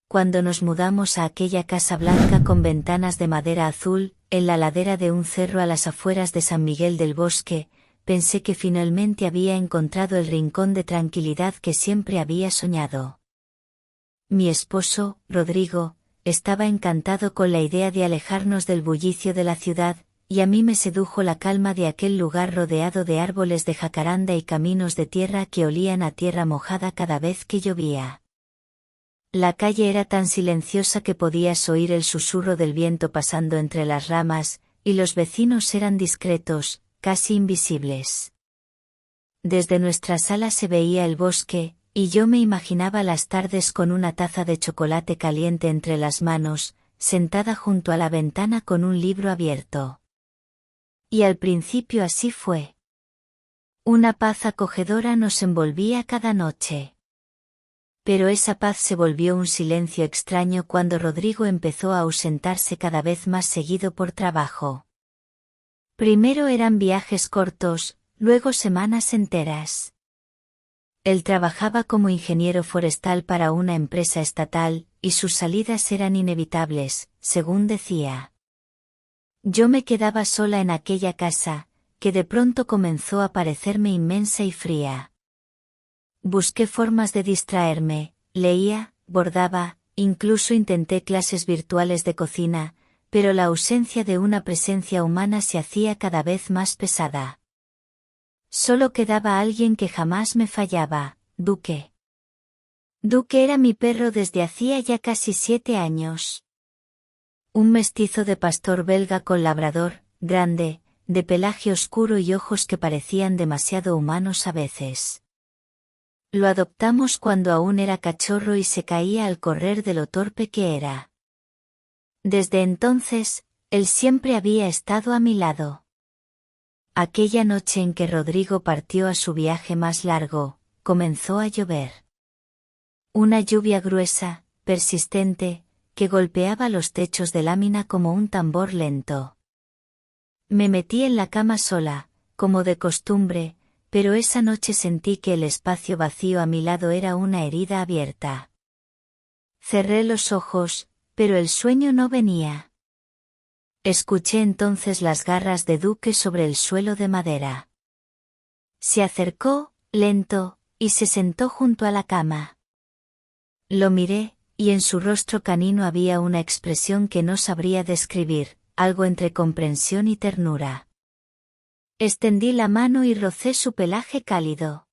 cuando nos mudamos a aquella casa blanca con ventanas de madera azul, en la ladera de un cerro a las afueras de San Miguel del Bosque, pensé que finalmente había encontrado el rincón de tranquilidad que siempre había soñado. Mi esposo, Rodrigo, estaba encantado con la idea de alejarnos del bullicio de la ciudad, y a mí me sedujo la calma de aquel lugar rodeado de árboles de jacaranda y caminos de tierra que olían a tierra mojada cada vez que llovía. La calle era tan silenciosa que podías oír el susurro del viento pasando entre las ramas, y los vecinos eran discretos, casi invisibles. Desde nuestra sala se veía el bosque, y yo me imaginaba las tardes con una taza de chocolate caliente entre las manos, sentada junto a la ventana con un libro abierto. Y al principio así fue. Una paz acogedora nos envolvía cada noche. Pero esa paz se volvió un silencio extraño cuando Rodrigo empezó a ausentarse cada vez más seguido por trabajo. Primero eran viajes cortos, luego semanas enteras. Él trabajaba como ingeniero forestal para una empresa estatal, y sus salidas eran inevitables, según decía. Yo me quedaba sola en aquella casa, que de pronto comenzó a parecerme inmensa y fría. Busqué formas de distraerme, leía, bordaba, incluso intenté clases virtuales de cocina, pero la ausencia de una presencia humana se hacía cada vez más pesada. Solo quedaba alguien que jamás me fallaba, Duque. Duque era mi perro desde hacía ya casi 7 años. Un mestizo de pastor belga con labrador, grande, de pelaje oscuro y ojos que parecían demasiado humanos a veces. Lo adoptamos cuando aún era cachorro y se caía al correr de lo torpe que era. Desde entonces, él siempre había estado a mi lado. Aquella noche en que Rodrigo partió a su viaje más largo, comenzó a llover. Una lluvia gruesa, persistente, que golpeaba los techos de lámina como un tambor lento. Me metí en la cama sola, como de costumbre, pero esa noche sentí que el espacio vacío a mi lado era una herida abierta. Cerré los ojos, pero el sueño no venía. Escuché entonces las garras de Duque sobre el suelo de madera. Se acercó, lento, y se sentó junto a la cama. Lo miré, y en su rostro canino había una expresión que no sabría describir, algo entre comprensión y ternura. Extendí la mano y rocé su pelaje cálido.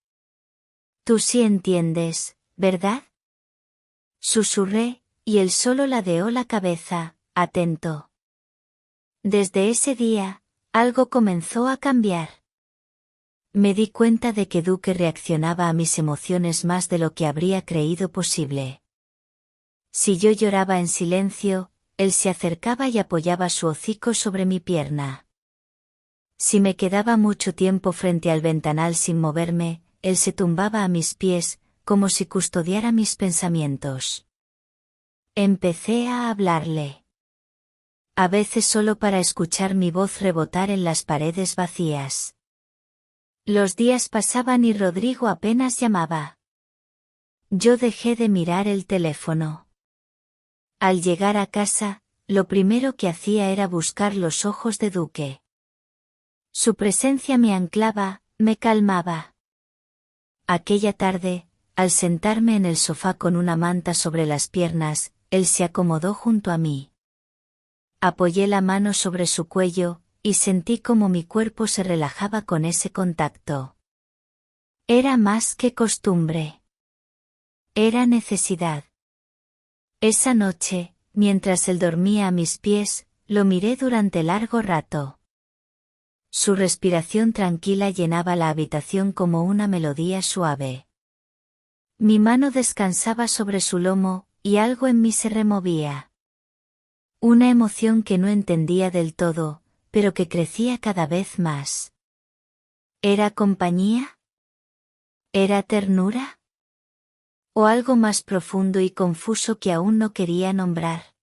Tú sí entiendes, ¿verdad? Susurré, y él solo ladeó la cabeza, atento. Desde ese día, algo comenzó a cambiar. Me di cuenta de que Duque reaccionaba a mis emociones más de lo que habría creído posible. Si yo lloraba en silencio, él se acercaba y apoyaba su hocico sobre mi pierna. Si me quedaba mucho tiempo frente al ventanal sin moverme, él se tumbaba a mis pies, como si custodiara mis pensamientos. Empecé a hablarle. A veces solo para escuchar mi voz rebotar en las paredes vacías. Los días pasaban y Rodrigo apenas llamaba. Yo dejé de mirar el teléfono. Al llegar a casa, lo primero que hacía era buscar los ojos de Duque. Su presencia me anclaba, me calmaba. Aquella tarde, al sentarme en el sofá con una manta sobre las piernas, él se acomodó junto a mí. Apoyé la mano sobre su cuello, y sentí como mi cuerpo se relajaba con ese contacto. Era más que costumbre. Era necesidad. Esa noche, mientras él dormía a mis pies, lo miré durante largo rato. Su respiración tranquila llenaba la habitación como una melodía suave. Mi mano descansaba sobre su lomo, y algo en mí se removía. Una emoción que no entendía del todo, pero que crecía cada vez más. ¿Era compañía? ¿Era ternura? ¿O algo más profundo y confuso que aún no quería nombrar?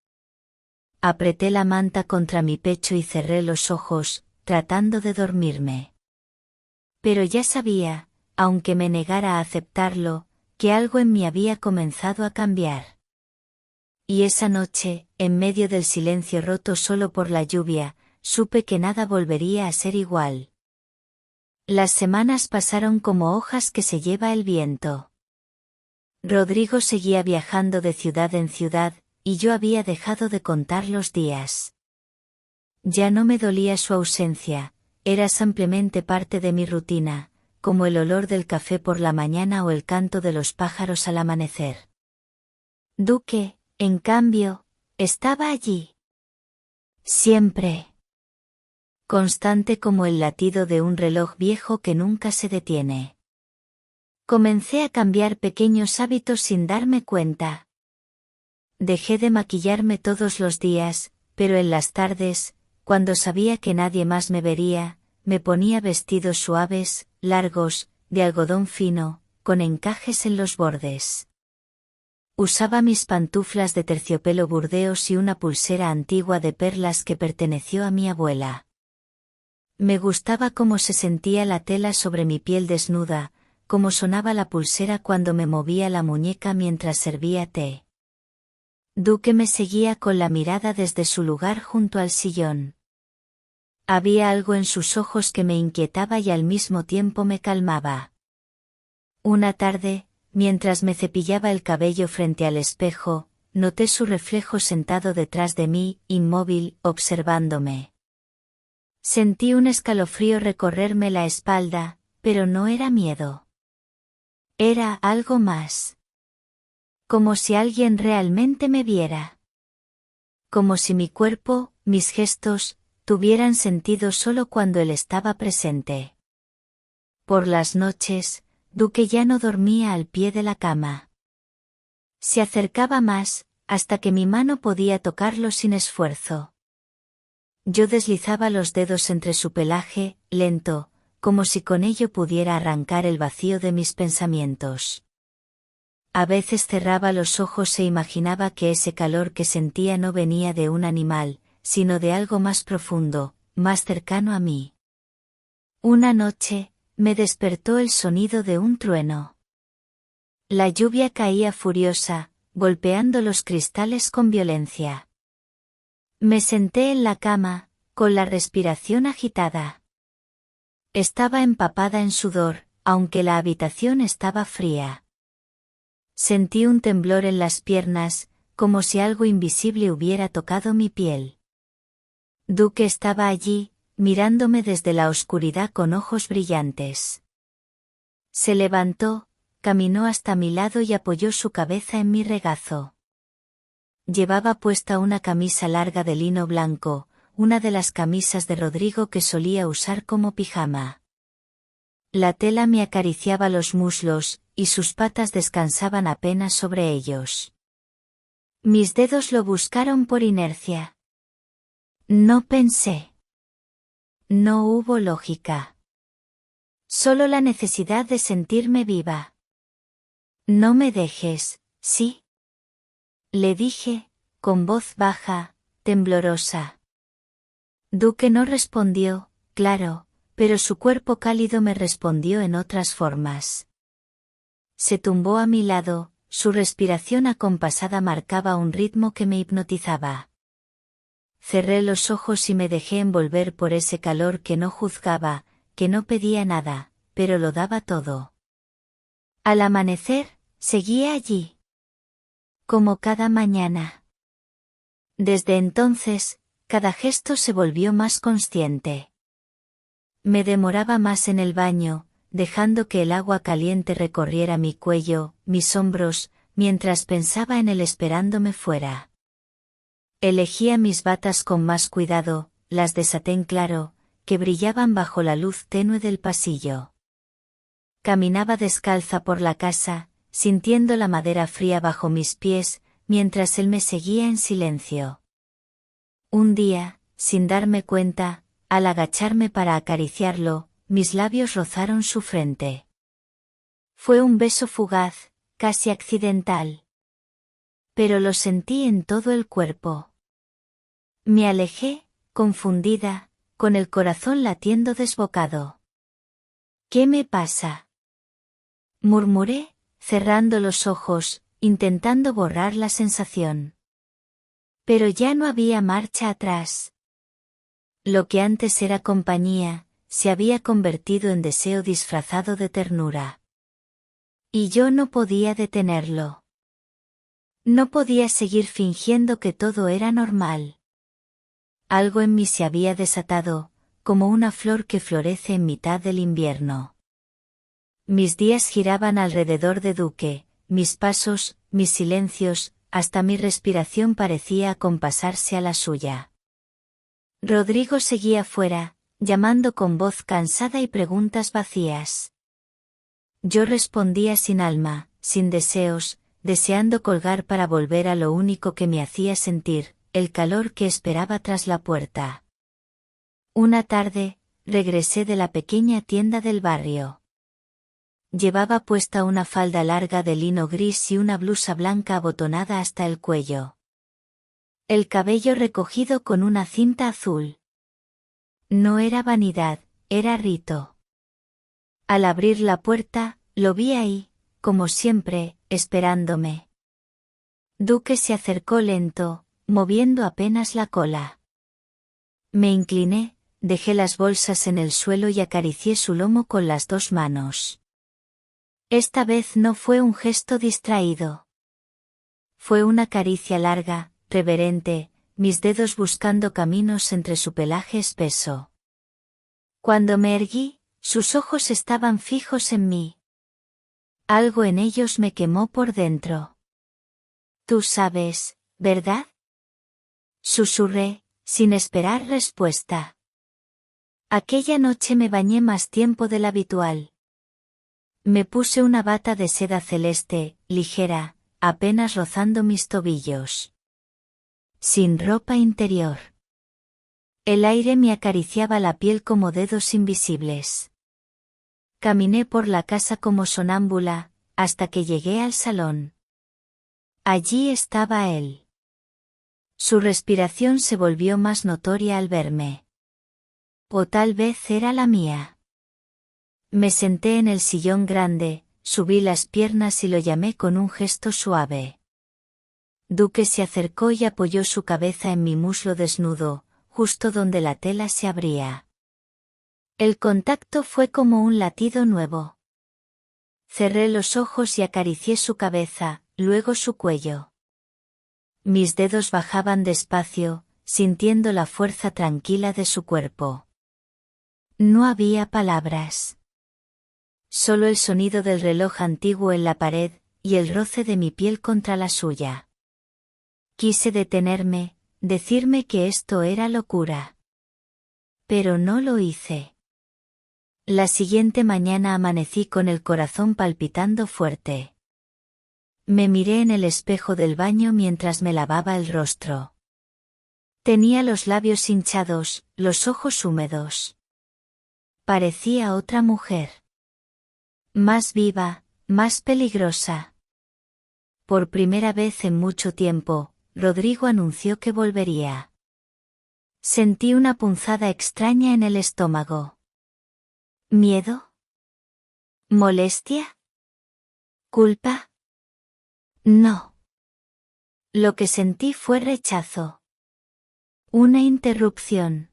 Apreté la manta contra mi pecho y cerré los ojos, tratando de dormirme. Pero ya sabía, aunque me negara a aceptarlo, que algo en mí había comenzado a cambiar. y esa noche, en medio del silencio roto solo por la lluvia, supe que nada volvería a ser igual. Las semanas pasaron como hojas que se lleva el viento. Rodrigo seguía viajando de ciudad en ciudad, y yo había dejado de contar los días. Ya no me dolía su ausencia, era simplemente parte de mi rutina, como el olor del café por la mañana o el canto de los pájaros al amanecer. Duque, en cambio, estaba allí. Siempre. Constante como el latido de un reloj viejo que nunca se detiene. Comencé a cambiar pequeños hábitos sin darme cuenta. Dejé de maquillarme todos los días, pero en las tardes, cuando sabía que nadie más me vería, me ponía vestidos suaves, largos, de algodón fino, con encajes en los bordes. Usaba mis pantuflas de terciopelo burdeos y una pulsera antigua de perlas que perteneció a mi abuela. Me gustaba cómo se sentía la tela sobre mi piel desnuda, cómo sonaba la pulsera cuando me movía la muñeca mientras servía té. Duque me seguía con la mirada desde su lugar junto al sillón. Había algo en sus ojos que me inquietaba y al mismo tiempo me calmaba. Una tarde, mientras me cepillaba el cabello frente al espejo, noté su reflejo sentado detrás de mí, inmóvil, observándome. Sentí un escalofrío recorrerme la espalda, pero no era miedo. Era algo más. Como si alguien realmente me viera. Como si mi cuerpo, mis gestos, tuvieran sentido solo cuando él estaba presente. Por las noches, Duque ya no dormía al pie de la cama. Se acercaba más, hasta que mi mano podía tocarlo sin esfuerzo. Yo deslizaba los dedos entre su pelaje, lento, como si con ello pudiera arrancar el vacío de mis pensamientos. A veces cerraba los ojos e imaginaba que ese calor que sentía no venía de un animal, sino de algo más profundo, más cercano a mí. Una noche, me despertó el sonido de un trueno. La lluvia caía furiosa, golpeando los cristales con violencia. Me senté en la cama, con la respiración agitada. Estaba empapada en sudor, aunque la habitación estaba fría. Sentí un temblor en las piernas, como si algo invisible hubiera tocado mi piel. Duque estaba allí, mirándome desde la oscuridad con ojos brillantes. Se levantó, caminó hasta mi lado y apoyó su cabeza en mi regazo. Llevaba puesta una camisa larga de lino blanco, una de las camisas de Rodrigo que solía usar como pijama. La tela me acariciaba los muslos, y sus patas descansaban apenas sobre ellos. Mis dedos lo buscaron por inercia. No pensé. No hubo lógica. Solo la necesidad de sentirme viva. No me dejes, ¿sí? Le dije, con voz baja, temblorosa. Duque no respondió, claro, pero su cuerpo cálido me respondió en otras formas. Se tumbó a mi lado, su respiración acompasada marcaba un ritmo que me hipnotizaba. Cerré los ojos y me dejé envolver por ese calor que no juzgaba, que no pedía nada, pero lo daba todo. Al amanecer, seguía allí. Como cada mañana. Desde entonces, cada gesto se volvió más consciente. Me demoraba más en el baño, dejando que el agua caliente recorriera mi cuello, mis hombros, mientras pensaba en él esperándome fuera. Elegía mis batas con más cuidado, las de satén claro, que brillaban bajo la luz tenue del pasillo. Caminaba descalza por la casa, sintiendo la madera fría bajo mis pies, mientras él me seguía en silencio. Un día, sin darme cuenta, al agacharme para acariciarlo, mis labios rozaron su frente. Fue un beso fugaz, casi accidental. Pero lo sentí en todo el cuerpo. Me alejé, confundida, con el corazón latiendo desbocado. ¿Qué me pasa?, murmuré, cerrando los ojos, intentando borrar la sensación. Pero ya no había marcha atrás. Lo que antes era compañía, se había convertido en deseo disfrazado de ternura. Y yo no podía detenerlo. No podía seguir fingiendo que todo era normal. Algo en mí se había desatado, como una flor que florece en mitad del invierno. Mis días giraban alrededor de Duque, mis pasos, mis silencios, hasta mi respiración parecía acompasarse a la suya. Rodrigo seguía fuera, llamando con voz cansada y preguntas vacías. Yo respondía sin alma, sin deseos, deseando colgar para volver a lo único que me hacía sentir, el calor que esperaba tras la puerta. Una tarde, regresé de la pequeña tienda del barrio. Llevaba puesta una falda larga de lino gris y una blusa blanca abotonada hasta el cuello. El cabello recogido con una cinta azul. No era vanidad, era rito. Al abrir la puerta, lo vi ahí, como siempre, esperándome. Duque se acercó lento, moviendo apenas la cola. Me incliné, dejé las bolsas en el suelo y acaricié su lomo con las dos manos. Esta vez no fue un gesto distraído. Fue una caricia larga, reverente, mis dedos buscando caminos entre su pelaje espeso. Cuando me erguí, sus ojos estaban fijos en mí. Algo en ellos me quemó por dentro. Tú sabes, ¿verdad? Susurré, sin esperar respuesta. Aquella noche me bañé más tiempo del habitual. Me puse una bata de seda celeste, ligera, apenas rozando mis tobillos. Sin ropa interior. El aire me acariciaba la piel como dedos invisibles. Caminé por la casa como sonámbula, hasta que llegué al salón. Allí estaba él. Su respiración se volvió más notoria al verme. O tal vez era la mía. Me senté en el sillón grande, subí las piernas y lo llamé con un gesto suave. Duque se acercó y apoyó su cabeza en mi muslo desnudo, justo donde la tela se abría. El contacto fue como un latido nuevo. Cerré los ojos y acaricié su cabeza, luego su cuello. Mis dedos bajaban despacio, sintiendo la fuerza tranquila de su cuerpo. No había palabras. Solo el sonido del reloj antiguo en la pared, y el roce de mi piel contra la suya. Quise detenerme, decirme que esto era locura. Pero no lo hice. La siguiente mañana amanecí con el corazón palpitando fuerte. Me miré en el espejo del baño mientras me lavaba el rostro. Tenía los labios hinchados, los ojos húmedos. Parecía otra mujer. Más viva, más peligrosa. Por primera vez en mucho tiempo, Rodrigo anunció que volvería. Sentí una punzada extraña en el estómago. ¿Miedo? ¿Molestia? ¿Culpa? No. Lo que sentí fue rechazo. Una interrupción.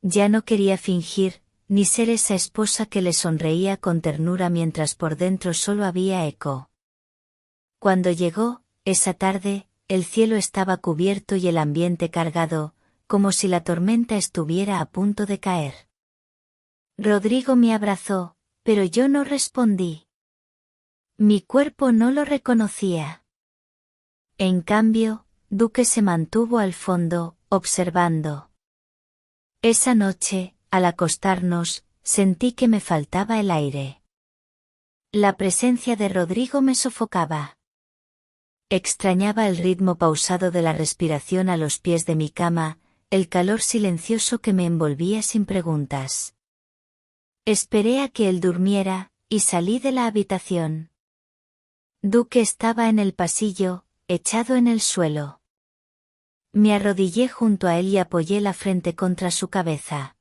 Ya no quería fingir, ni ser esa esposa que le sonreía con ternura mientras por dentro solo había eco. Cuando llegó, esa tarde, el cielo estaba cubierto y el ambiente cargado, como si la tormenta estuviera a punto de caer. Rodrigo me abrazó, pero yo no respondí. Mi cuerpo no lo reconocía. En cambio, Duque se mantuvo al fondo, observando. Esa noche, al acostarnos, sentí que me faltaba el aire. La presencia de Rodrigo me sofocaba. Extrañaba el ritmo pausado de la respiración a los pies de mi cama, el calor silencioso que me envolvía sin preguntas. Esperé a que él durmiera, y salí de la habitación. Duque estaba en el pasillo, echado en el suelo. Me arrodillé junto a él y apoyé la frente contra su cabeza.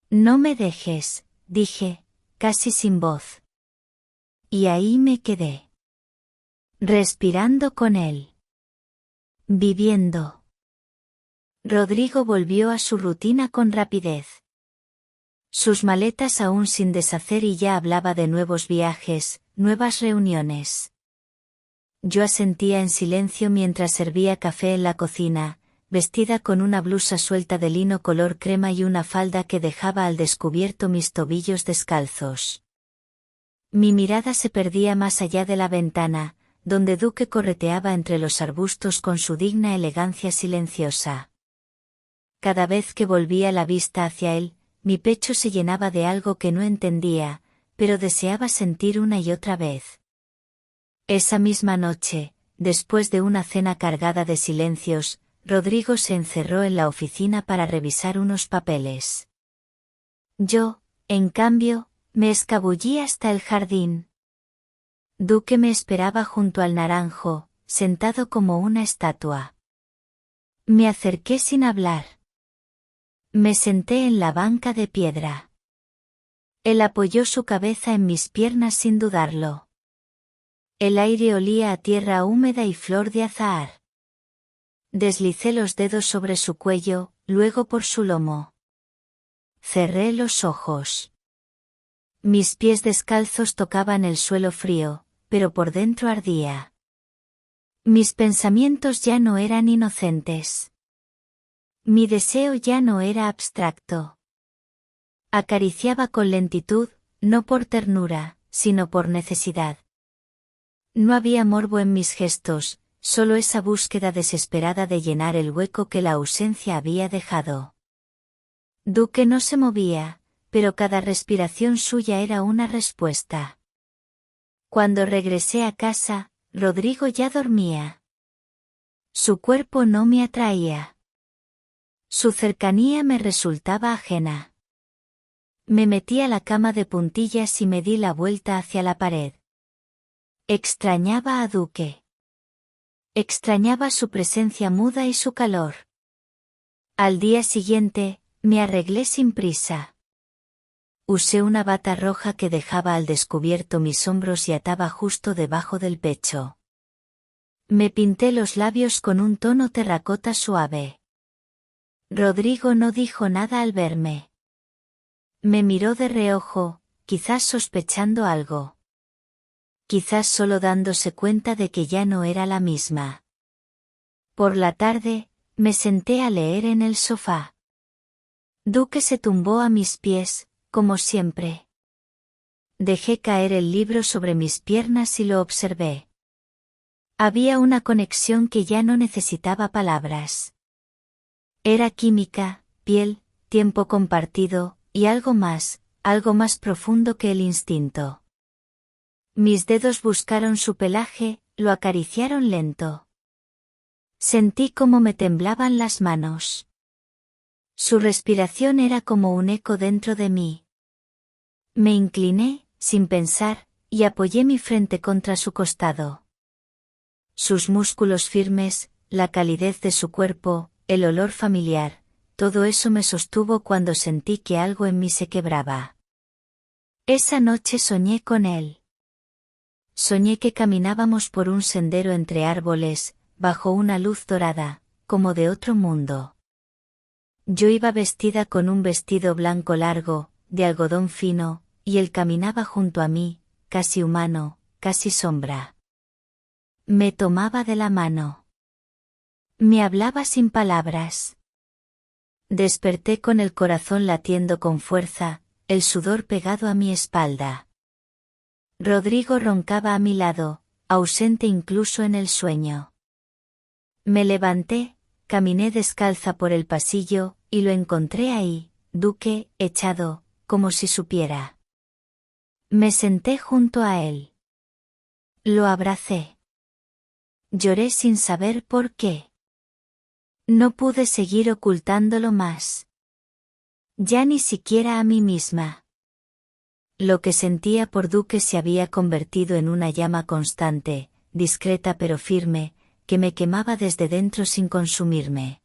No me dejes, dije, casi sin voz. Y ahí me quedé. Respirando con él. Viviendo. Rodrigo volvió a su rutina con rapidez. Sus maletas aún sin deshacer y ya hablaba de nuevos viajes, nuevas reuniones. Yo asentía en silencio mientras servía café en la cocina, vestida con una blusa suelta de lino color crema y una falda que dejaba al descubierto mis tobillos descalzos. Mi mirada se perdía más allá de la ventana, donde Duque correteaba entre los arbustos con su digna elegancia silenciosa. Cada vez que volvía la vista hacia él, mi pecho se llenaba de algo que no entendía, pero deseaba sentir una y otra vez. Esa misma noche, después de una cena cargada de silencios, Rodrigo se encerró en la oficina para revisar unos papeles. Yo, en cambio, me escabullí hasta el jardín. Duque me esperaba junto al naranjo, sentado como una estatua. Me acerqué sin hablar. Me senté en la banca de piedra. Él apoyó su cabeza en mis piernas sin dudarlo. El aire olía a tierra húmeda y flor de azahar. Deslicé los dedos sobre su cuello, luego por su lomo. Cerré los ojos. Mis pies descalzos tocaban el suelo frío, pero por dentro ardía. Mis pensamientos ya no eran inocentes. Mi deseo ya no era abstracto. Acariciaba con lentitud, no por ternura, sino por necesidad. No había morbo en mis gestos, solo esa búsqueda desesperada de llenar el hueco que la ausencia había dejado. Duque no se movía, pero cada respiración suya era una respuesta. Cuando regresé a casa, Rodrigo ya dormía. Su cuerpo no me atraía. Su cercanía me resultaba ajena. Me metí a la cama de puntillas y me di la vuelta hacia la pared. Extrañaba a Duque. Extrañaba su presencia muda y su calor. Al día siguiente, me arreglé sin prisa. Usé una bata roja que dejaba al descubierto mis hombros y ataba justo debajo del pecho. Me pinté los labios con un tono terracota suave. Rodrigo no dijo nada al verme. Me miró de reojo, quizás sospechando algo. Quizás solo dándose cuenta de que ya no era la misma. Por la tarde, me senté a leer en el sofá. Duque se tumbó a mis pies, como siempre. Dejé caer el libro sobre mis piernas y lo observé. Había una conexión que ya no necesitaba palabras. Era química, piel, tiempo compartido, y algo más profundo que el instinto. Mis dedos buscaron su pelaje, lo acariciaron lento. Sentí cómo me temblaban las manos. Su respiración era como un eco dentro de mí. Me incliné, sin pensar, y apoyé mi frente contra su costado. Sus músculos firmes, la calidez de su cuerpo, el olor familiar, todo eso me sostuvo cuando sentí que algo en mí se quebraba. Esa noche soñé con él. Soñé que caminábamos por un sendero entre árboles, bajo una luz dorada, como de otro mundo. Yo iba vestida con un vestido blanco largo, de algodón fino, y él caminaba junto a mí, casi humano, casi sombra. Me tomaba de la mano. Me hablaba sin palabras. Desperté con el corazón latiendo con fuerza, el sudor pegado a mi espalda. Rodrigo roncaba a mi lado, ausente incluso en el sueño. Me levanté, caminé descalza por el pasillo, y lo encontré ahí, Duque, echado, como si supiera. Me senté junto a él. Lo abracé. Lloré sin saber por qué. No pude seguir ocultándolo más. Ya ni siquiera a mí misma. Lo que sentía por Duque se había convertido en una llama constante, discreta pero firme, que me quemaba desde dentro sin consumirme.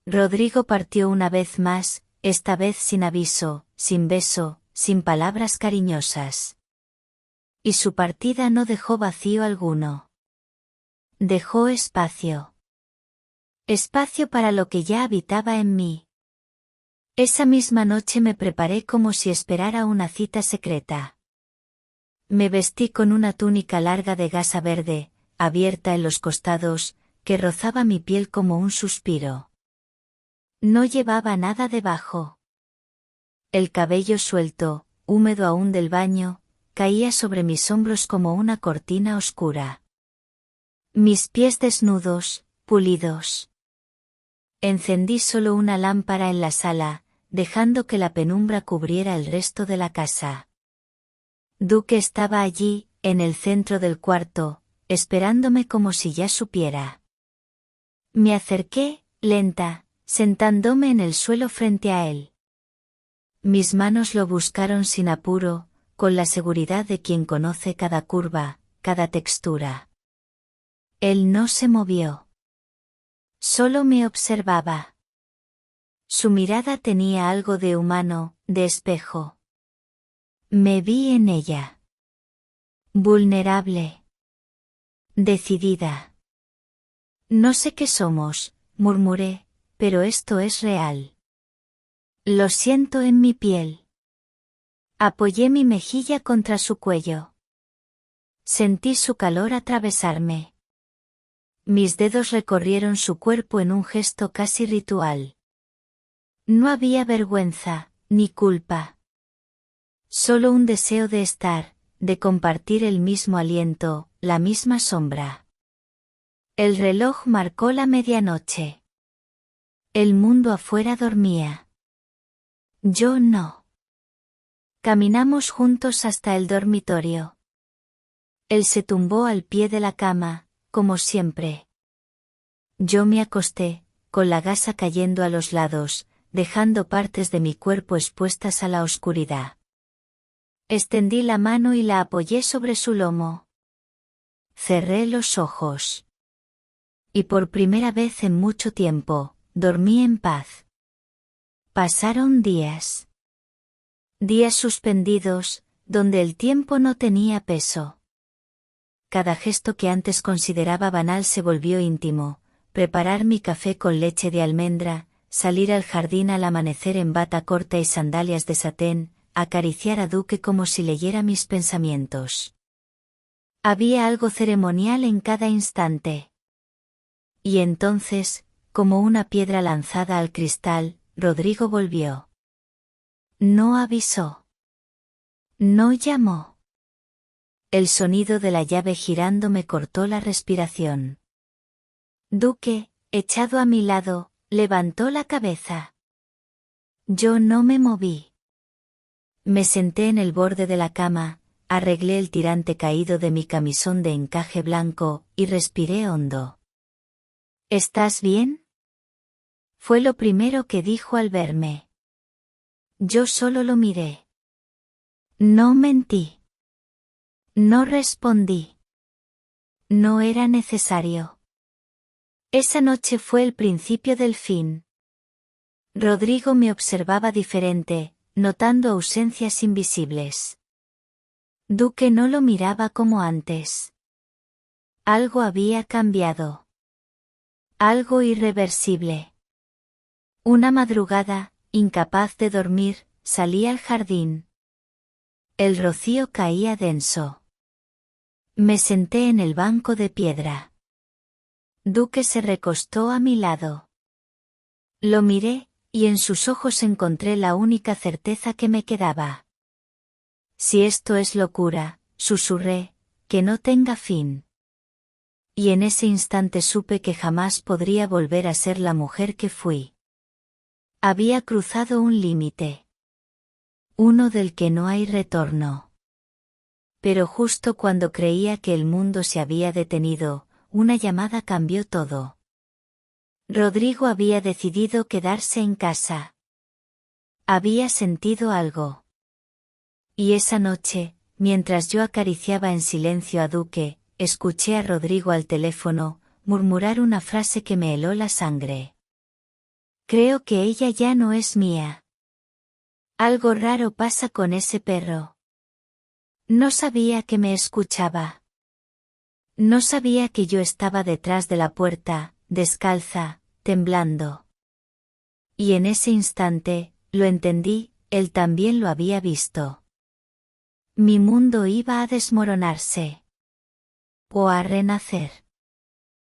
Rodrigo partió una vez más, esta vez sin aviso, sin beso, sin palabras cariñosas. Y su partida no dejó vacío alguno. Dejó espacio. Espacio para lo que ya habitaba en mí. Esa misma noche me preparé como si esperara una cita secreta. Me vestí con una túnica larga de gasa verde, abierta en los costados, que rozaba mi piel como un suspiro. No llevaba nada debajo. El cabello suelto, húmedo aún del baño, caía sobre mis hombros como una cortina oscura. Mis pies desnudos, pulidos. Encendí solo una lámpara en la sala, dejando que la penumbra cubriera el resto de la casa. Duque estaba allí, en el centro del cuarto, esperándome como si ya supiera. Me acerqué, lenta, sentándome en el suelo frente a él. Mis manos lo buscaron sin apuro, con la seguridad de quien conoce cada curva, cada textura. Él no se movió. Solo me observaba. Su mirada tenía algo de humano, de espejo. Me vi en ella. Vulnerable. Decidida. No sé qué somos, murmuré, pero esto es real. Lo siento en mi piel. Apoyé mi mejilla contra su cuello. Sentí su calor atravesarme. Mis dedos recorrieron su cuerpo en un gesto casi ritual. No había vergüenza, ni culpa. Solo un deseo de estar, de compartir el mismo aliento, la misma sombra. El reloj marcó la medianoche. El mundo afuera dormía. Yo no. Caminamos juntos hasta el dormitorio. Él se tumbó al pie de la cama, como siempre. Yo me acosté, con la gasa cayendo a los lados, dejando partes de mi cuerpo expuestas a la oscuridad. Extendí la mano y la apoyé sobre su lomo. Cerré los ojos. Y por primera vez en mucho tiempo, dormí en paz. Pasaron días. Días suspendidos, donde el tiempo no tenía peso. Cada gesto que antes consideraba banal se volvió íntimo, preparar mi café con leche de almendra, salir al jardín al amanecer en bata corta y sandalias de satén, acariciar a Duque como si leyera mis pensamientos. Había algo ceremonial en cada instante. Y entonces, como una piedra lanzada al cristal, Rodrigo volvió. No avisó. No llamó. El sonido de la llave girando me cortó la respiración. Duque, echado a mi lado, levantó la cabeza. Yo no me moví. Me senté en el borde de la cama, arreglé el tirante caído de mi camisón de encaje blanco, y respiré hondo. ¿Estás bien? Fue lo primero que dijo al verme. Yo solo lo miré. No mentí. No respondí. No era necesario. Esa noche fue el principio del fin. Rodrigo me observaba diferente, notando ausencias invisibles. Duque no lo miraba como antes. Algo había cambiado. Algo irreversible. Una madrugada, incapaz de dormir, salí al jardín. El rocío caía denso. Me senté en el banco de piedra. Duque se recostó a mi lado. Lo miré, y en sus ojos encontré la única certeza que me quedaba. Si esto es locura, susurré, que no tenga fin. Y en ese instante supe que jamás podría volver a ser la mujer que fui. Había cruzado un límite. Uno del que no hay retorno. Pero justo cuando creía que el mundo se había detenido, una llamada cambió todo. Rodrigo había decidido quedarse en casa. Había sentido algo. Y esa noche, mientras yo acariciaba en silencio a Duque, escuché a Rodrigo al teléfono, murmurar una frase que me heló la sangre. Creo que ella ya no es mía. Algo raro pasa con ese perro. No sabía que me escuchaba. No sabía que yo estaba detrás de la puerta, descalza, temblando. Y en ese instante, lo entendí, él también lo había visto. Mi mundo iba a desmoronarse. O a renacer.